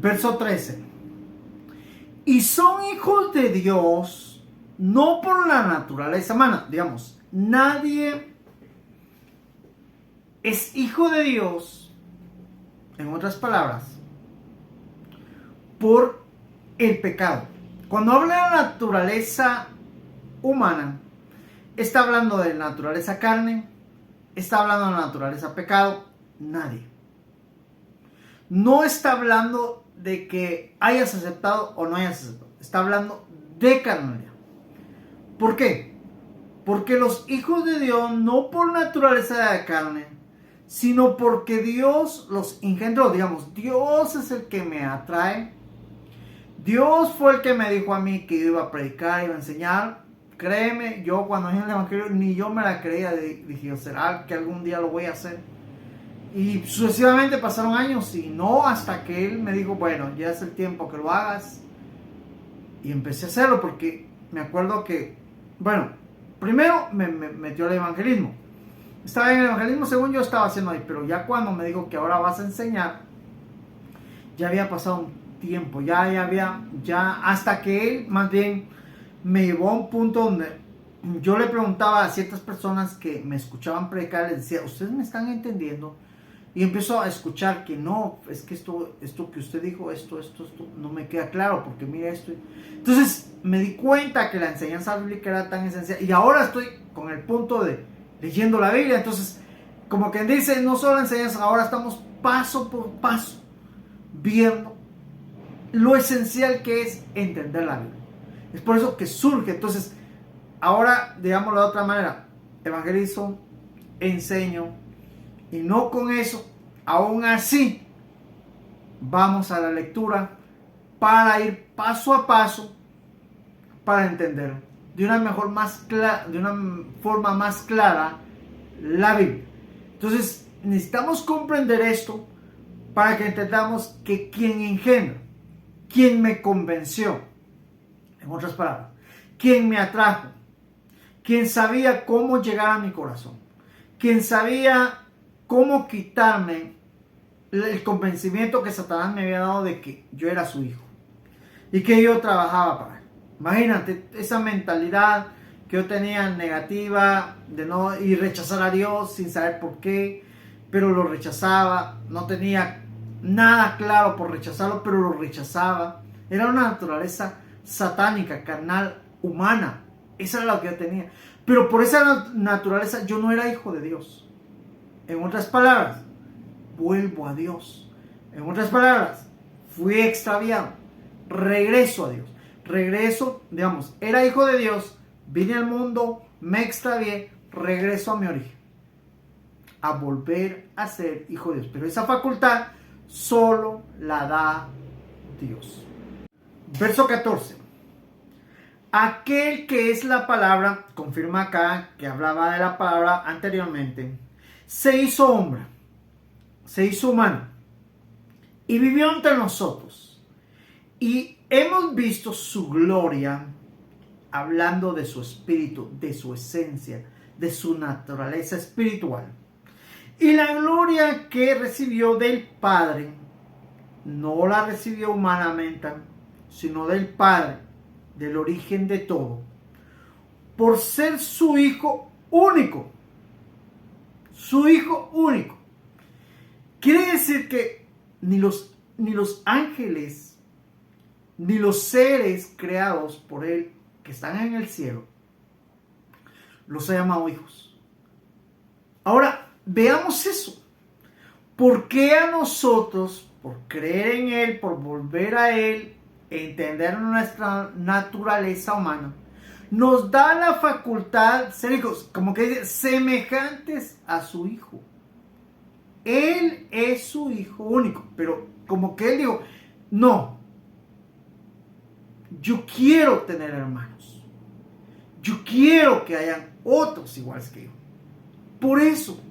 Verso 13. Y son hijos de Dios no por la naturaleza humana. Digamos, nadie es hijo de Dios, en otras palabras, por el pecado. Cuando habla de la naturaleza humana, está hablando de naturaleza carne, está hablando de la naturaleza pecado. Nadie. No está hablando de que hayas aceptado o no hayas aceptado. Está hablando de carnalidad. ¿Por qué? Porque los hijos de Dios, no por naturaleza de carne, sino porque Dios los engendró. Digamos, Dios es el que me atrae. Dios fue el que me dijo a mí que iba a predicar, iba a enseñar. Créeme, yo cuando dije el evangelio, ni yo me la creía. Dije, ¿será que algún día lo voy a hacer? Y sucesivamente pasaron años y no, hasta que él me dijo, bueno, ya es el tiempo que lo hagas. Y empecé a hacerlo porque me acuerdo que, bueno, primero me metió el evangelismo. Estaba en el evangelismo según yo estaba haciendo ahí, pero ya cuando me dijo que ahora vas a enseñar, ya había pasado un tiempo, ya hasta que él más bien me llevó a un punto donde yo le preguntaba a ciertas personas que me escuchaban predicar, les decía, ¿ustedes me están entendiendo? Y empezó a escuchar que no, es que esto que usted dijo, esto no me queda claro, porque mira esto. Entonces me di cuenta que la enseñanza bíblica era tan esencial, y ahora estoy con el punto de leyendo la Biblia. Entonces, como quien dice, no solo enseñanza, ahora estamos paso por paso viendo lo esencial que es entender la Biblia. Es por eso que surge. Entonces, ahora, digámoslo de otra manera, evangelizo, enseño, y no con eso, aún así, vamos a la lectura para ir paso a paso para entender de una forma más clara la Biblia. Entonces, necesitamos comprender esto para que entendamos que quien engendra, quien me convenció, en otras palabras, quien me atrajo, quien sabía cómo llegar a mi corazón, quien sabía cómo quitarme el convencimiento que Satanás me había dado de que yo era su hijo y que yo trabajaba para él. Imagínate esa mentalidad que yo tenía negativa de no y rechazar a Dios sin saber por qué, pero lo rechazaba, no tenía nada claro por rechazarlo, pero lo rechazaba. Era una naturaleza satánica, carnal, humana. Esa era lo que yo tenía. Pero por esa naturaleza yo no era hijo de Dios. En otras palabras, vuelvo a Dios. En otras palabras, fui extraviado. Regreso a Dios. Regreso, digamos, era hijo de Dios, vine al mundo, me extravié, regreso a mi origen. A volver a ser hijo de Dios. Pero esa facultad solo la da Dios. Verso 14. Aquel que es la palabra, confirma acá que hablaba de la palabra anteriormente, se hizo hombre, se hizo humano y vivió entre nosotros. Y hemos visto su gloria, hablando de su espíritu, de su esencia, de su naturaleza espiritual. Y la gloria que recibió del Padre, no la recibió humanamente, sino del Padre, del origen de todo, por ser su Hijo único. Su Hijo único. Quiere decir que ni los ángeles, ni los seres creados por Él, que están en el cielo, los ha llamado hijos. Ahora, veamos eso. ¿Por qué a nosotros, por creer en Él, por volver a Él, entender nuestra naturaleza humana, nos da la facultad de ser hijos, como que dice, semejantes a su Hijo? Él es su Hijo único, pero como que Él dijo, no, yo quiero tener hermanos, yo quiero que hayan otros iguales que yo. Por eso,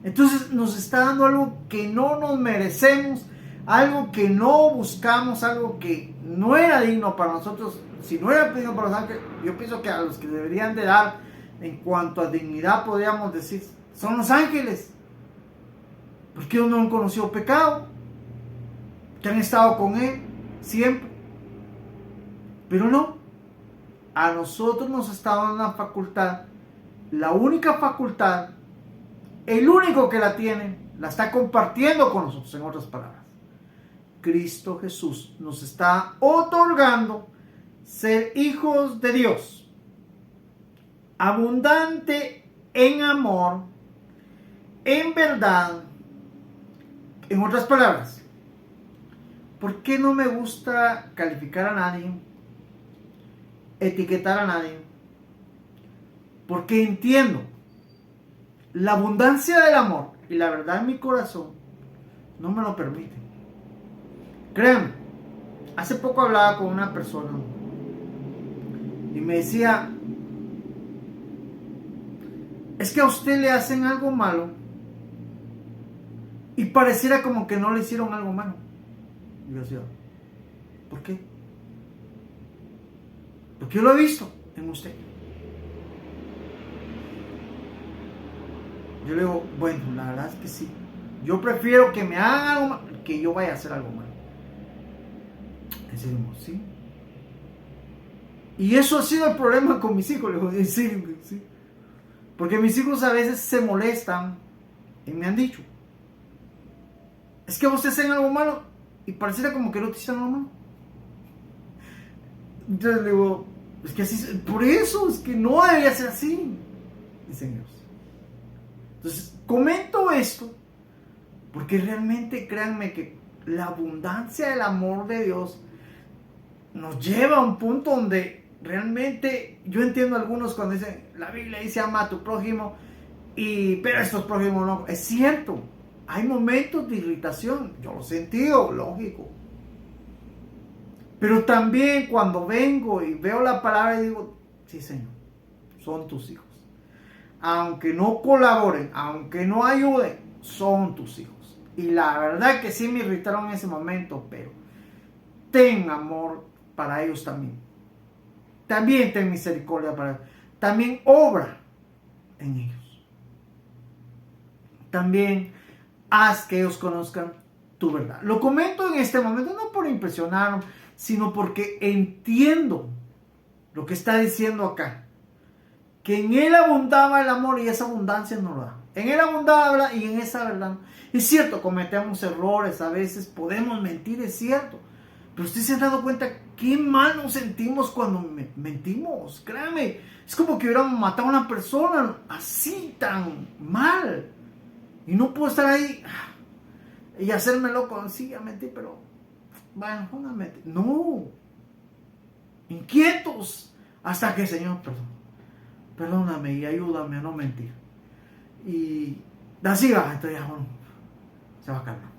entonces nos está dando algo que no nos merecemos, algo que no buscamos, algo que no era digno para nosotros. Si no era digno para los ángeles, yo pienso que a los que deberían de dar en cuanto a dignidad, podríamos decir, son los ángeles, porque ellos no han conocido pecado. que han estado con Él siempre. Pero no, a nosotros nos está dando una facultad, la única facultad, el único que la tiene, la está compartiendo con nosotros, en otras palabras. Cristo Jesús nos está otorgando ser hijos de Dios, abundante en amor, en verdad. En otras palabras, ¿por qué no me gusta calificar a nadie, etiquetar a nadie? Porque entiendo la abundancia del amor y la verdad en mi corazón no me lo permite. Créanme, hace poco hablaba con una persona y me decía, es que a usted le hacen algo malo y pareciera como que no le hicieron algo malo. Y yo decía, ¿por qué? Porque yo lo he visto en usted. Yo le digo, bueno, la verdad es que sí. Yo prefiero que me hagan algo malo que yo vaya a hacer algo malo. Decimos, sí. Y eso ha sido el problema con mis hijos. Le digo, sí. Porque mis hijos a veces se molestan y me han dicho, es que vos te hacen algo malo y pareciera como que no te hicieron algo malo. Entonces le digo, es que así, por eso, es que no debería ser así, dicen ellos. Entonces, comento esto porque realmente créanme que la abundancia del amor de Dios nos lleva a un punto donde realmente yo entiendo a algunos cuando dicen, la Biblia dice ama a tu prójimo, pero estos prójimos no. Es cierto, hay momentos de irritación, yo lo he sentido, lógico. Pero también cuando vengo y veo la palabra y digo, sí Señor, son tus hijos. Aunque no colaboren, aunque no ayuden, son tus hijos. Y la verdad que sí me irritaron en ese momento, pero ten amor para ellos también. También ten misericordia para ellos. También obra en ellos. También haz que ellos conozcan tu verdad. Lo comento en este momento no por impresionar, sino porque entiendo lo que está diciendo acá. Que en Él abundaba el amor y esa abundancia no lo da. En Él abundaba y en esa verdad. Es cierto, cometemos errores, a veces podemos mentir, es cierto. Pero ustedes se han dado cuenta qué mal nos sentimos cuando mentimos. Créanme, es como que hubiéramos matado a una persona así tan mal. Y no puedo estar ahí y hacerme loco. Sí, ya mentí, pero bueno, una mentira. No. Inquietos hasta que el Señor, perdóname y ayúdame a no mentir. Y así va, entonces ya, bueno, se va a calmar.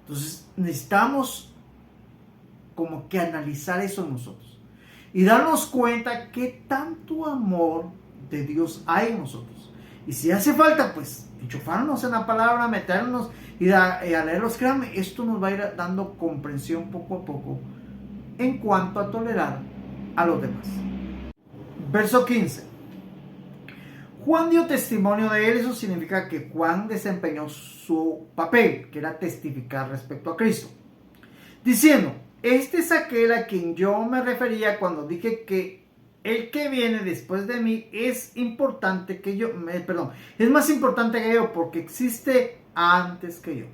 Entonces necesitamos como que analizar eso en nosotros y darnos cuenta que tanto amor de Dios hay en nosotros. Y si hace falta, pues enchufarnos en la palabra, meternos y a leerlos, créanme, esto nos va a ir dando comprensión poco a poco en cuanto a tolerar a los demás. Verso 15. Juan dio testimonio de él, eso significa que Juan desempeñó su papel, que era testificar respecto a Cristo, diciendo, este es aquel a quien yo me refería cuando dije que el que viene después de mí es importante que yo, es más importante que yo porque existe antes que yo.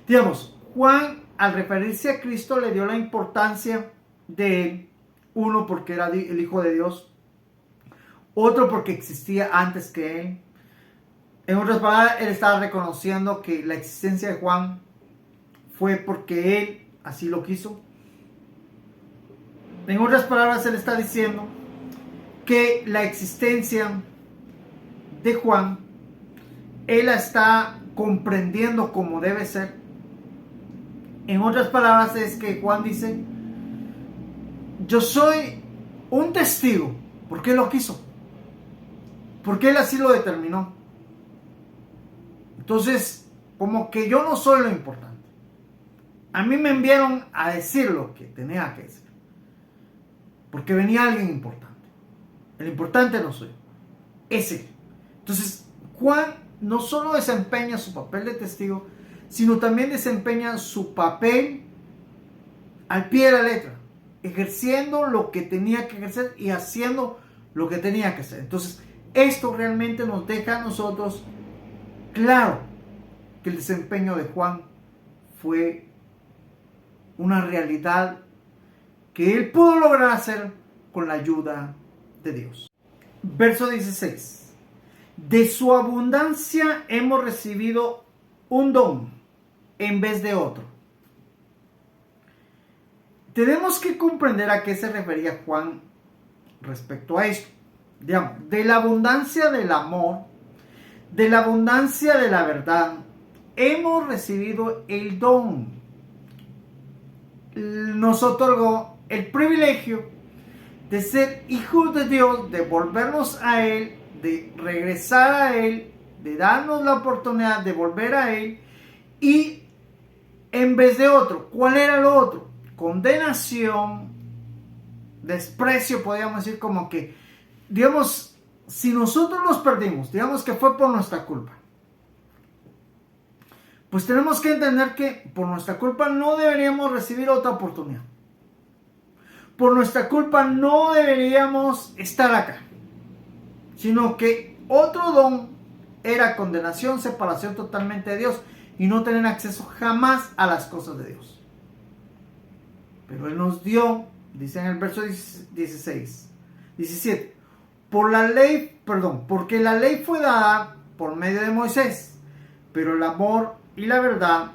Digamos, Juan al referirse a Cristo le dio la importancia de él, uno porque era el Hijo de Dios, otro porque existía antes que él. En otras palabras, él estaba reconociendo que la existencia de Juan fue porque él así lo quiso. En otras palabras, él está diciendo que la existencia de Juan, él la está comprendiendo como debe ser. En otras palabras, es que Juan dice, yo soy un testigo, porque él lo quiso, porque él así lo determinó. Entonces, como que yo no soy lo importante. A mí me enviaron a decir lo que tenía que decir, porque venía alguien importante. El importante no soy, es él. Entonces, Juan no solo desempeña su papel de testigo, sino también desempeña su papel al pie de la letra, ejerciendo lo que tenía que ejercer y haciendo lo que tenía que hacer. Entonces, esto realmente nos deja a nosotros claro que el desempeño de Juan fue una realidad que él pudo lograr hacer con la ayuda de Dios. Verso 16. De su abundancia hemos recibido un don en vez de otro. Tenemos que comprender a qué se refería Juan respecto a esto. Digamos, de la abundancia del amor, de la abundancia de la verdad, hemos recibido el don. Nos otorgó el privilegio de ser hijos de Dios, de volvernos a Él, de regresar a Él, de darnos la oportunidad de volver a Él, y en vez de otro. ¿Cuál era lo otro? Condenación, desprecio, podríamos decir, como que, digamos, si nosotros nos perdimos, digamos que fue por nuestra culpa, pues tenemos que entender que por nuestra culpa no deberíamos recibir otra oportunidad. Por nuestra culpa no deberíamos estar acá, sino que otro don era condenación, separación totalmente de Dios y no tener acceso jamás a las cosas de Dios. Pero Él nos dio, dice en el verso 17, porque la ley fue dada por medio de Moisés, pero el amor y la verdad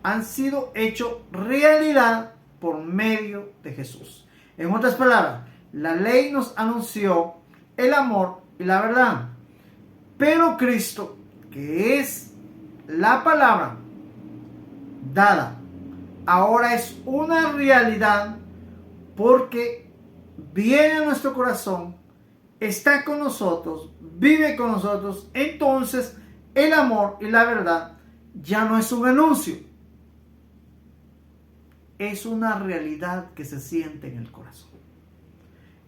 han sido hechos realidad por medio de Jesús. En otras palabras, la ley nos anunció el amor y la verdad, pero Cristo, que es la palabra dada, ahora es una realidad porque viene a nuestro corazón, está con nosotros, vive con nosotros. Entonces el amor y la verdad ya no es un anuncio, es una realidad que se siente en el corazón.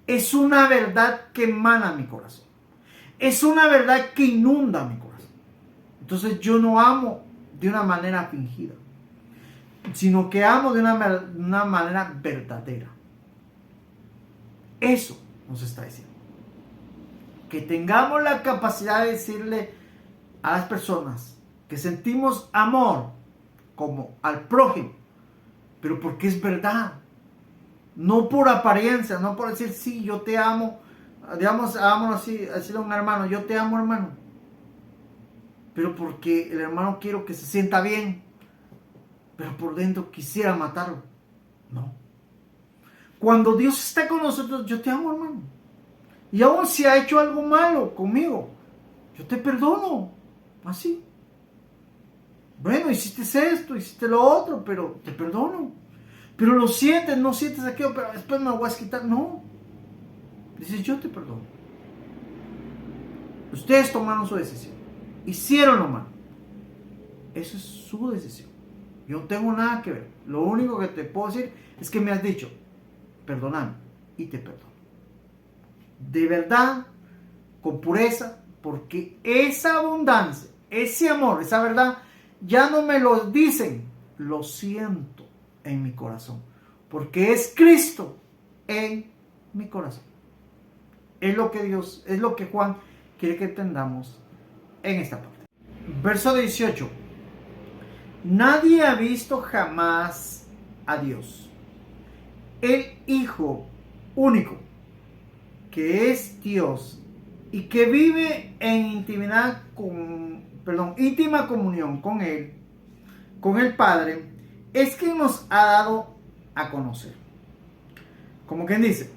Es una verdad que emana mi corazón. Es una verdad que inunda mi corazón. Entonces yo no amo de una manera fingida, sino que amo de una manera verdadera. Eso nos está diciendo. Que tengamos la capacidad de decirle a las personas que sentimos amor como al prójimo, pero porque es verdad, no por apariencia, no por decir sí, yo te amo, digamos, hagámoslo así, decirle a un hermano, yo te amo, hermano, pero porque el hermano quiero que se sienta bien, pero por dentro quisiera matarlo. No. Cuando Dios está con nosotros, yo te amo, hermano, y aún si ha hecho algo malo conmigo, yo te perdono, así. Bueno, hiciste esto, hiciste lo otro, pero te perdono. Pero lo sientes, no sientes aquello, pero después me lo voy a quitar. No. Dices, yo te perdono. Ustedes tomaron su decisión. Hicieron lo malo. Esa es su decisión. Yo no tengo nada que ver. Lo único que te puedo decir es que me has dicho, perdóname, y te perdono. De verdad, con pureza, porque esa abundancia, ese amor, esa verdad, ya no me lo dicen, lo siento en mi corazón, porque es Cristo en mi corazón. Es lo que Dios, es lo que Juan quiere que entendamos en esta parte. Verso 18. Nadie ha visto jamás a Dios. El Hijo único, que es Dios y que vive en íntima comunión con Él, con el Padre, es quien nos ha dado a conocer. Como quien dice,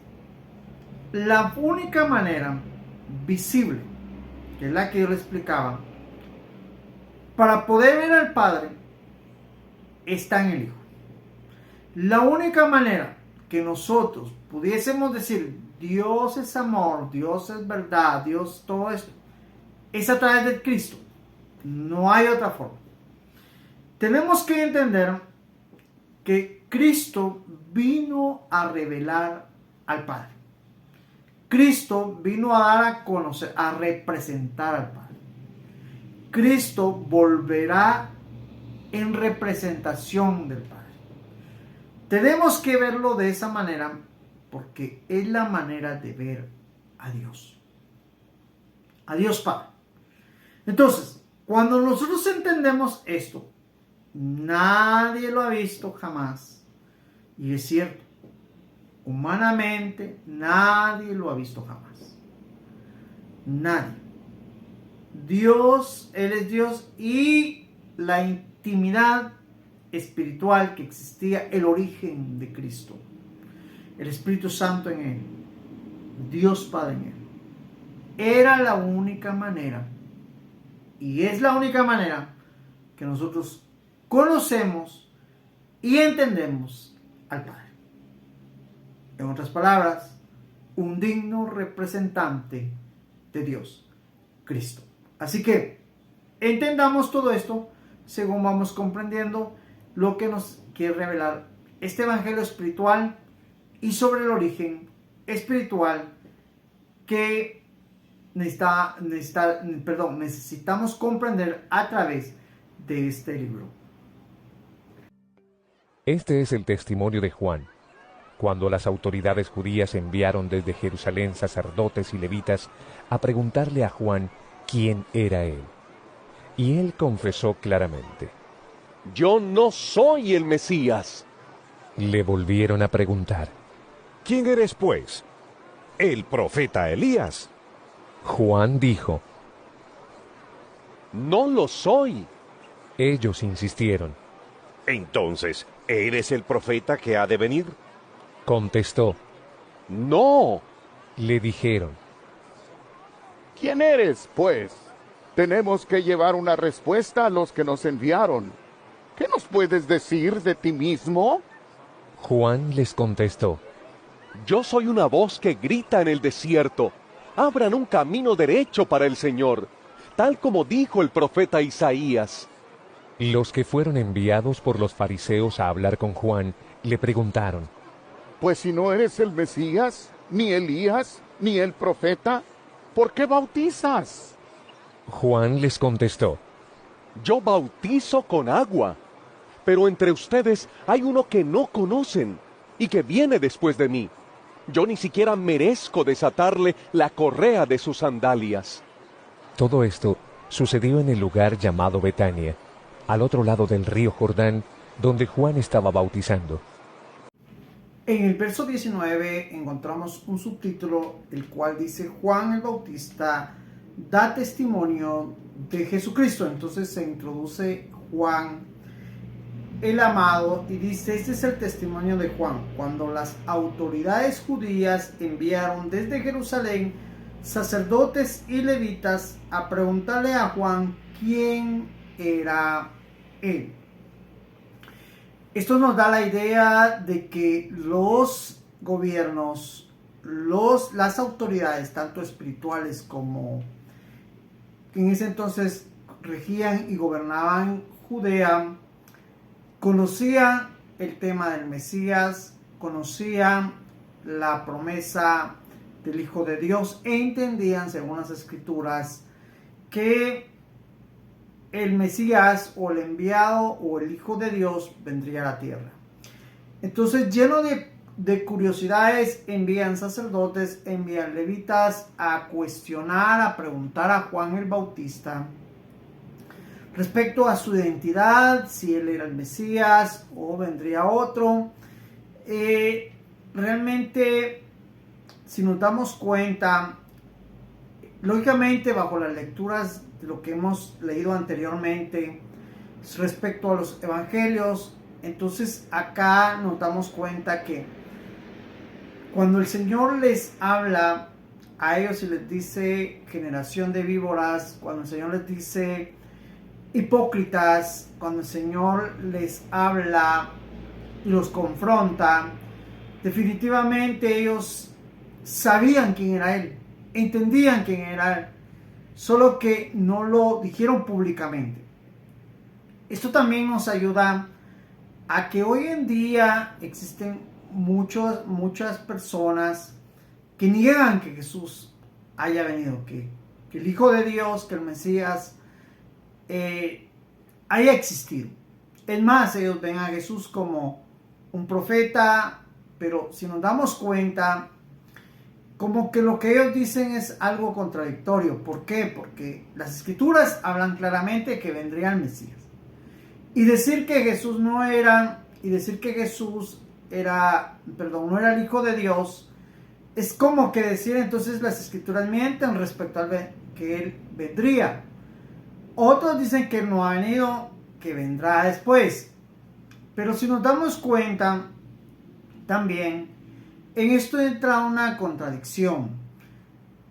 la única manera visible, que es la que yo le explicaba, para poder ver al Padre, está en el Hijo. La única manera que nosotros pudiésemos decir, Dios es amor, Dios es verdad, Dios todo esto, es a través de Cristo. No hay otra forma. Tenemos que entender que Cristo vino a revelar al Padre. Cristo vino a dar a conocer, a representar al Padre. Cristo volverá en representación del Padre. Tenemos que verlo de esa manera porque es la manera de ver a Dios. A Dios Padre. Entonces, cuando nosotros entendemos esto, nadie lo ha visto jamás. Y es cierto, humanamente nadie lo ha visto jamás. Nadie. Dios, Él es Dios, y la intimidad espiritual que existía, el origen de Cristo, el Espíritu Santo en Él, Dios Padre en Él, era la única manera, y es la única manera que nosotros conocemos y entendemos al Padre. En otras palabras, un digno representante de Dios, Cristo. Así que entendamos todo esto según vamos comprendiendo lo que nos quiere revelar este evangelio espiritual y sobre el origen espiritual que necesitamos comprender a través de este libro. Este es el testimonio de Juan. Cuando las autoridades judías enviaron desde Jerusalén sacerdotes y levitas a preguntarle a Juan quién era él. Y él confesó claramente: Yo no soy el Mesías. Le volvieron a preguntar: ¿Quién eres, pues? ¿El profeta Elías? Juan dijo: No lo soy. Ellos insistieron. Entonces, ¿eres el profeta que ha de venir? Contestó. No. Le dijeron: ¿Quién eres, pues? Tenemos que llevar una respuesta a los que nos enviaron. ¿Qué nos puedes decir de ti mismo? Juan les contestó: Yo soy una voz que grita en el desierto: abran un camino derecho para el Señor, tal como dijo el profeta Isaías. Los que fueron enviados por los fariseos a hablar con Juan le preguntaron: Pues si no eres el Mesías, ni Elías, ni el profeta, ¿por qué bautizas? Juan les contestó: Yo bautizo con agua, pero entre ustedes hay uno que no conocen y que viene después de mí. Yo ni siquiera merezco desatarle la correa de sus sandalias. Todo esto sucedió en el lugar llamado Betania, al otro lado del río Jordán, donde Juan estaba bautizando. En el verso 19 encontramos un subtítulo, el cual dice: Juan el Bautista da testimonio de Jesucristo. Entonces se introduce Juan el amado y dice: este es el testimonio de Juan, cuando las autoridades judías enviaron desde Jerusalén sacerdotes y levitas a preguntarle a Juan quién era él. Esto nos da la idea de que los gobiernos, las autoridades, tanto espirituales como que en ese entonces regían y gobernaban Judea, conocían el tema del Mesías, conocían la promesa del Hijo de Dios e entendían, según las Escrituras, que el Mesías o el enviado o el Hijo de Dios vendría a la tierra. Entonces, lleno de curiosidades, envían sacerdotes, envían levitas a cuestionar, a preguntar a Juan el Bautista respecto a su identidad, si él era el Mesías o vendría otro. Realmente, si nos damos cuenta, lógicamente bajo las lecturas de lo que hemos leído anteriormente respecto a los evangelios, entonces acá nos damos cuenta que cuando el Señor les habla a ellos y les dice generación de víboras, cuando el Señor les dice hipócritas, cuando el Señor les habla y los confronta, definitivamente ellos sabían quién era Él, entendían quién era Él, solo que no lo dijeron públicamente. Esto también nos ayuda a que hoy en día existen muchas personas que niegan que Jesús haya venido, que el Hijo de Dios, que el Mesías haya existido. Es más, ellos ven a Jesús como un profeta, pero si nos damos cuenta, como que lo que ellos dicen es algo contradictorio. ¿Por qué? Porque las escrituras hablan claramente que vendría el Mesías. Y decir que Jesús no era el Hijo de Dios, es como que decir entonces las escrituras mienten respecto al que Él vendría. Otros dicen que no ha venido, que vendrá después. Pero si nos damos cuenta, también en esto entra una contradicción.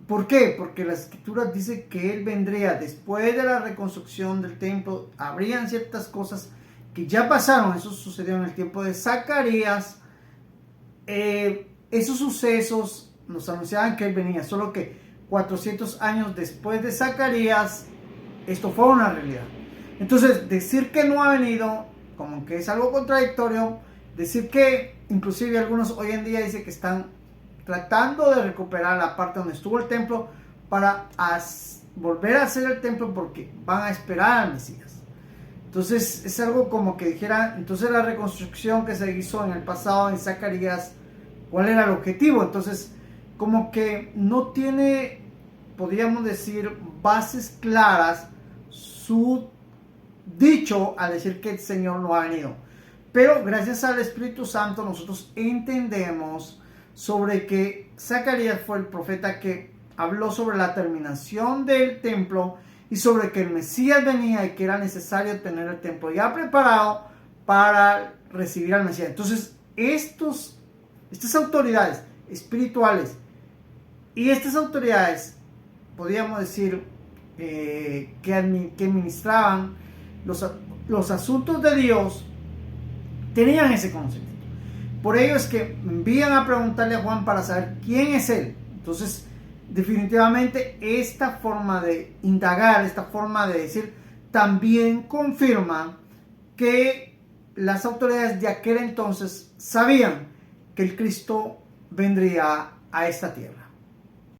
¿Por qué? Porque las escrituras dicen que Él vendría después de la reconstrucción del templo. Habrían ciertas cosas que ya pasaron. Eso sucedió en el tiempo de Zacarías. Esos sucesos nos anunciaban que Él venía. Solo que 400 años después de Zacarías, esto fue una realidad. Entonces, decir que no ha venido, como que es algo contradictorio. Decir que, inclusive algunos hoy en día dicen que están tratando de recuperar la parte donde estuvo el templo para volver a hacer el templo porque van a esperar al Mesías. Entonces es algo como que dijera, entonces la reconstrucción que se hizo en el pasado en Zacarías, ¿cuál era el objetivo? Entonces como que no tiene, podríamos decir, bases claras su dicho al decir que el Señor no ha venido. Pero gracias al Espíritu Santo nosotros entendemos sobre que Zacarías fue el profeta que habló sobre la terminación del templo y sobre que el Mesías venía y que era necesario tener el templo ya preparado para recibir al Mesías. Entonces, estas autoridades espirituales y estas autoridades, podríamos decir, que administraban los asuntos de Dios, tenían ese concepto. Por ello es que envían a preguntarle a Juan para saber quién es él. Entonces, definitivamente esta forma de indagar, esta forma de decir, también confirma que las autoridades de aquel entonces sabían que el Cristo vendría a esta tierra.